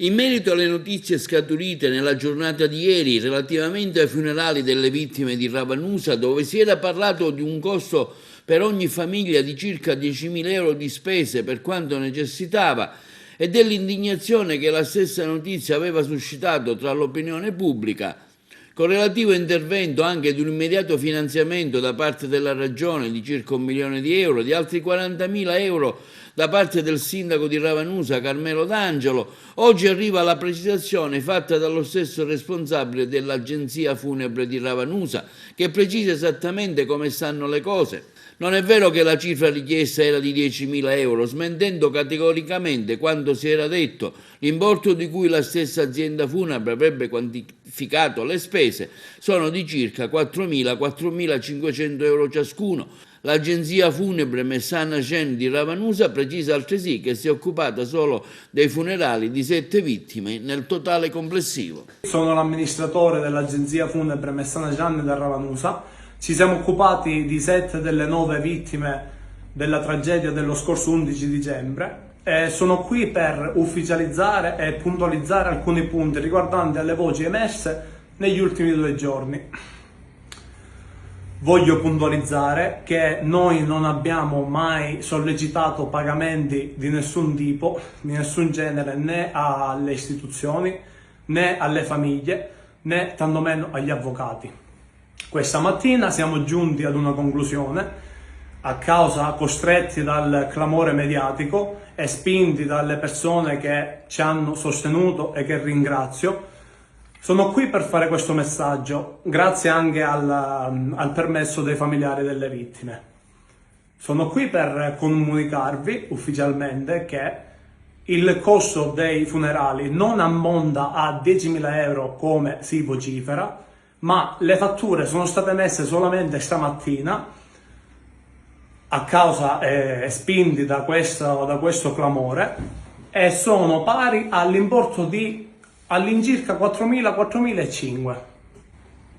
In merito alle notizie scaturite nella giornata di ieri relativamente ai funerali delle vittime di Ravanusa, dove si era parlato di un costo per ogni famiglia di circa 10.000 euro di spese per quanto necessitava e dell'indignazione che la stessa notizia aveva suscitato tra l'opinione pubblica, con relativo intervento anche di un immediato finanziamento da parte della Regione di circa 1 milione di euro, di altri 40.000 euro da parte del sindaco di Ravanusa Carmelo D'Angelo, oggi arriva la precisazione fatta dallo stesso responsabile dell'agenzia funebre di Ravanusa, che precisa esattamente come stanno le cose. Non è vero che la cifra richiesta era di 10.000 euro, smentendo categoricamente quanto si era detto. L'importo di cui la stessa azienda funebre avrebbe quantificato le spese sono di circa 4.000-4.500 euro ciascuno. L'agenzia funebre Messana Cen di Ravanusa precisa altresì che si è occupata solo dei funerali di 7 vittime nel totale complessivo. Sono l'amministratore dell'agenzia funebre Messana Cen di Ravanusa. Ci siamo occupati di 7 delle 9 vittime della tragedia dello scorso 11 dicembre e sono qui per ufficializzare e puntualizzare alcuni punti riguardanti alle voci emerse negli ultimi 2 giorni. Voglio puntualizzare che noi non abbiamo mai sollecitato pagamenti di nessun tipo, di nessun genere, né alle istituzioni, né alle famiglie, né tantomeno agli avvocati. Questa mattina siamo giunti ad una conclusione, costretti dal clamore mediatico e spinti dalle persone che ci hanno sostenuto e che ringrazio. Sono qui per fare questo messaggio, grazie anche al permesso dei familiari delle vittime. Sono qui per comunicarvi ufficialmente che il costo dei funerali non ammonta a 10.000 euro come si vocifera, ma le fatture sono state messe solamente stamattina spinti da questo clamore e sono pari all'importo di all'incirca 4.000-4.500.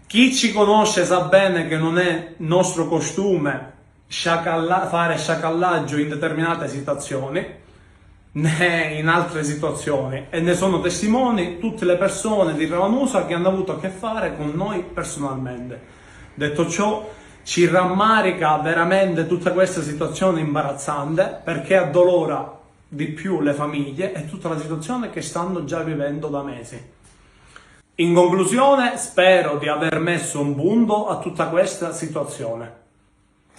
Chi ci conosce sa bene che non è nostro costume fare sciacallaggio in determinate situazioni né in altre situazioni, e ne sono testimoni tutte le persone di Ravanusa che hanno avuto a che fare con noi personalmente. Detto ciò, ci rammarica veramente tutta questa situazione imbarazzante, perché addolora di più le famiglie e tutta la situazione che stanno già vivendo da mesi. In conclusione, spero di aver messo un punto a tutta questa situazione.